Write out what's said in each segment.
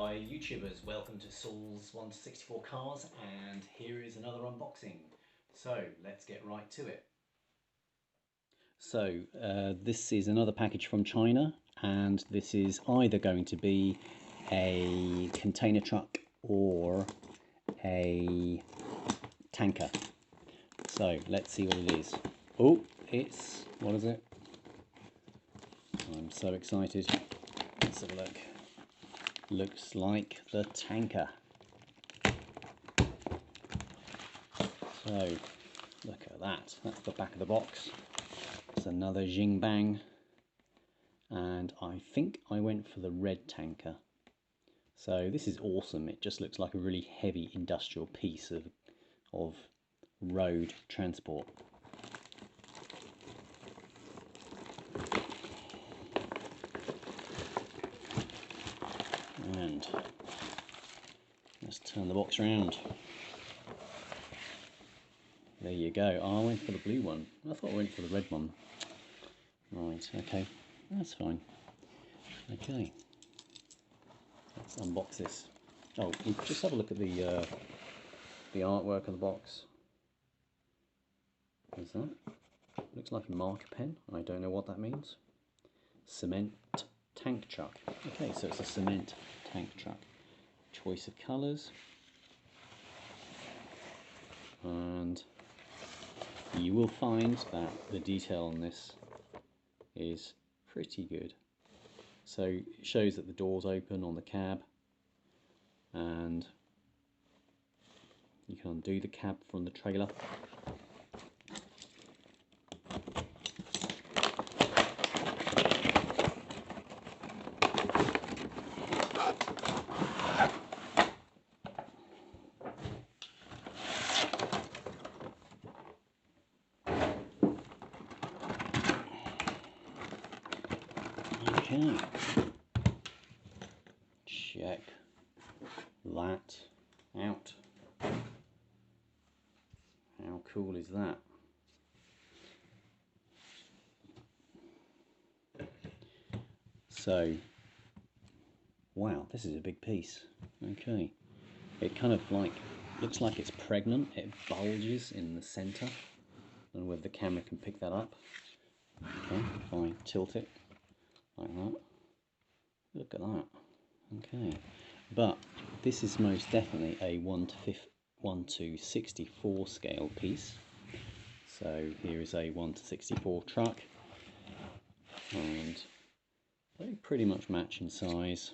Hi YouTubers, welcome to Saul's 1 to 64 Cars, and here is another unboxing. So let's get right to it. So this is another package from China, and this is either going to be a container truck or a tanker. So let's see what it is. Oh, it's, what is it? I'm so excited. Let's have a look. Looks like the tanker. So look at that. That's the back of the box. It's another Jing bang, and I think I went for the red tanker. So this is awesome. It just looks like a really heavy industrial piece of road transport. And let's turn the box around. There you go. Oh, I went for the blue one. I thought I went for the red one. Right, okay, that's fine. Okay, let's unbox this. Oh, just have a look at the artwork of the box. What's that? Looks like a marker pen. I don't know what that means. Cement tank truck. Okay, so it's a cement tank truck. Choice of colours. And you will find that the detail on this is pretty good. So it shows that the doors open on the cab, and you can undo the cab from the trailer. Okay, check that out. How cool is that? So, wow, this is a big piece. Okay, it kind of like looks like it's pregnant. It bulges in the center. I don't know whether the camera can pick that up. Okay, if I tilt it like that, look at that. Okay, but this is most definitely a 1 to 64 scale piece. So here is a 1 to 64 truck, and they pretty much match in size.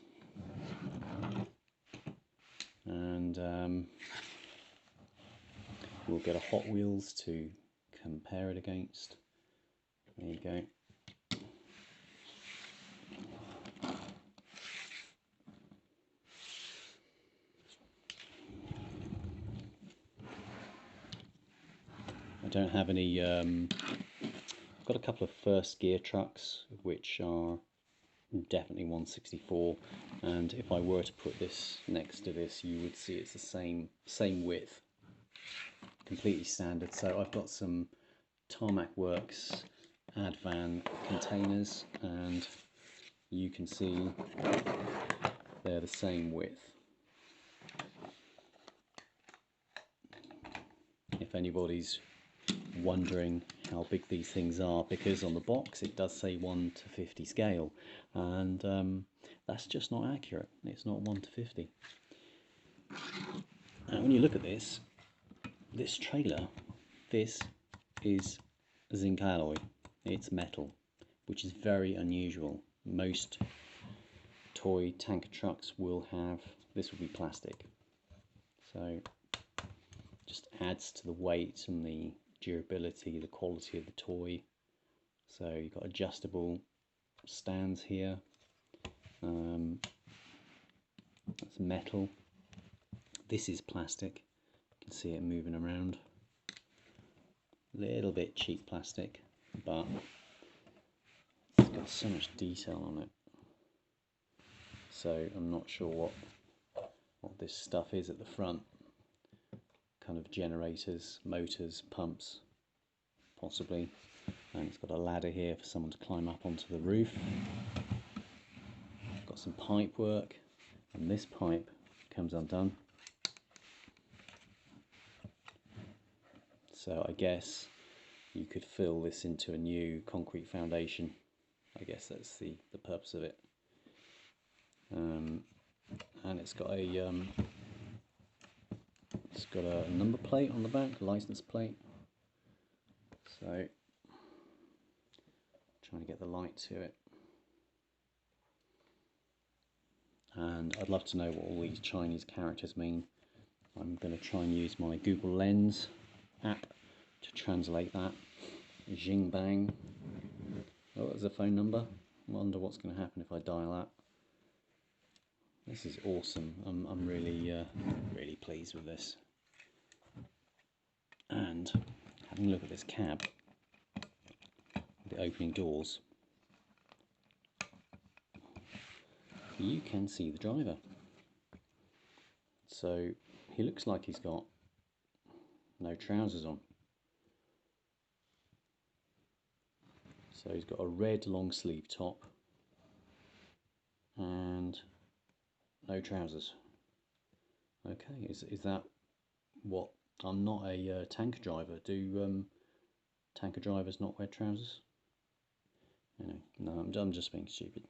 And we'll get a Hot Wheels to compare it against. There you go. I don't have any, I've got a couple of first gear trucks which are definitely 164, and if I were to put this next to this, you would see it's the same width, completely standard. So I've got some Tarmac Works Advan containers, and you can see they're the same width. If anybody's wondering how big these things are, because on the box it does say 1 to 50 scale, and that's just not accurate. It's not 1 to 50. And when you look at this trailer, this is zinc alloy. It's metal, which is very unusual. Most toy tanker trucks will have, this will be plastic. So just adds to the weight and the durability, the quality of the toy. So you've got adjustable stands here. That's metal. This is plastic. You can see it moving around. A little bit cheap plastic, but it's got so much detail on it. So I'm not sure what this stuff is at the front. Kind of generators, motors, pumps, possibly. And it's got a ladder here for someone to climb up onto the roof. Got some pipe work, and this pipe comes undone. So I guess you could fill this into a new concrete foundation. I guess that's the purpose of it. And it's got a number plate on the back, a license plate. So trying to get the light to it. And I'd love to know what all these Chinese characters mean. I'm going to try and use my Google Lens app to translate that. Jing bang. Oh, there's a phone number. I wonder what's going to happen if I dial that. This is awesome. I'm really really pleased with this. And having a look at this cab, the opening doors, you can see the driver. So he looks like he's got no trousers on. So he's got a red long sleeve top and no trousers. Okay, is that what? I'm not a tanker driver. Do tanker drivers not wear trousers? Anyway, no, I'm just being stupid.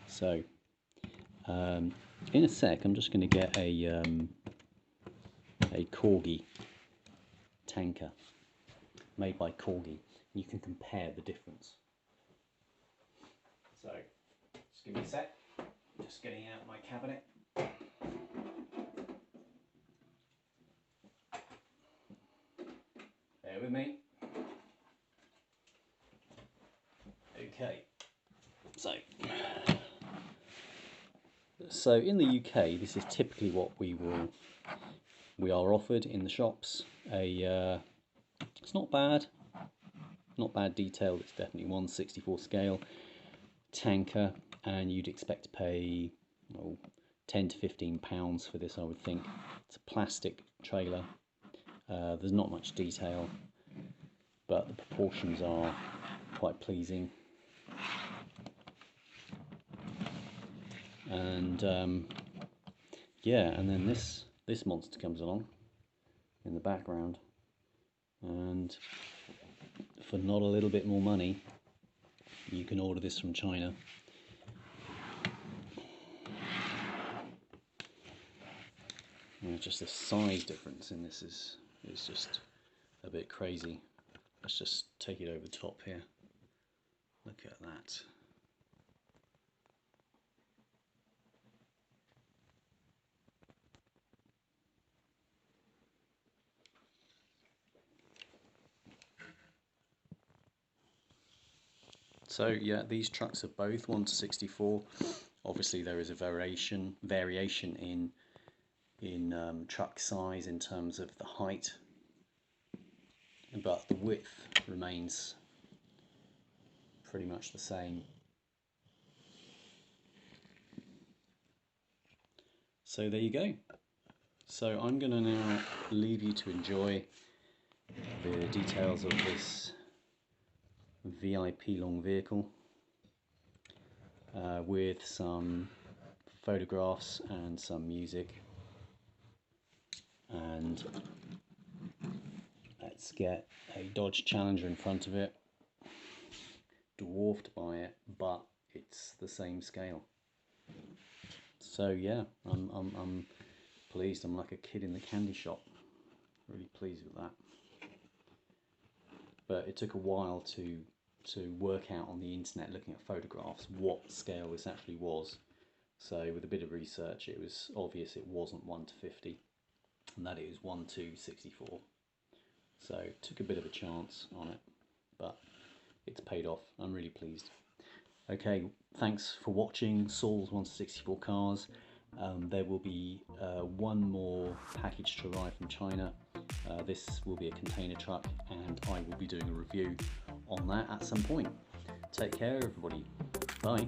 So, in a sec, I'm just going to get a Corgi tanker made by Corgi. You can compare the difference. So, just give me a sec. Just getting out my cabinet. Bear with me. Okay. So in the UK, this is typically what we are offered in the shops. It's not bad detail. It's definitely 1/64 scale tanker, and you'd expect to pay £10 to £15 for this, I would think. It's a plastic trailer. There's not much detail, but the proportions are quite pleasing. And yeah, and then this monster comes along in the background, and for not a little bit more money, you can order this from China. Just the size difference in this is just a bit crazy. Let's just take it over the top here. Look at that. So yeah, these trucks are both 1/64. Obviously there is a variation in truck size in terms of the height, but the width remains pretty much the same. So there you go. So I'm going to now leave you to enjoy the details of this VIP long vehicle with some photographs and some music. And let's get a Dodge Challenger in front of it, dwarfed by it, but it's the same scale. So yeah, I'm pleased. I'm like a kid in the candy shop. Really pleased with that. But it took a while to work out on the internet, looking at photographs, what scale this actually was. So with a bit of research, it was obvious it wasn't 1/50, and that it was 1/64. So took a bit of a chance on it, but it's paid off. I'm really pleased. Okay, thanks for watching Saul's 1/64 cars. There will be one more package to arrive from China. This will be a container truck, and I will be doing a review on that at some point. Take care, everybody. Bye.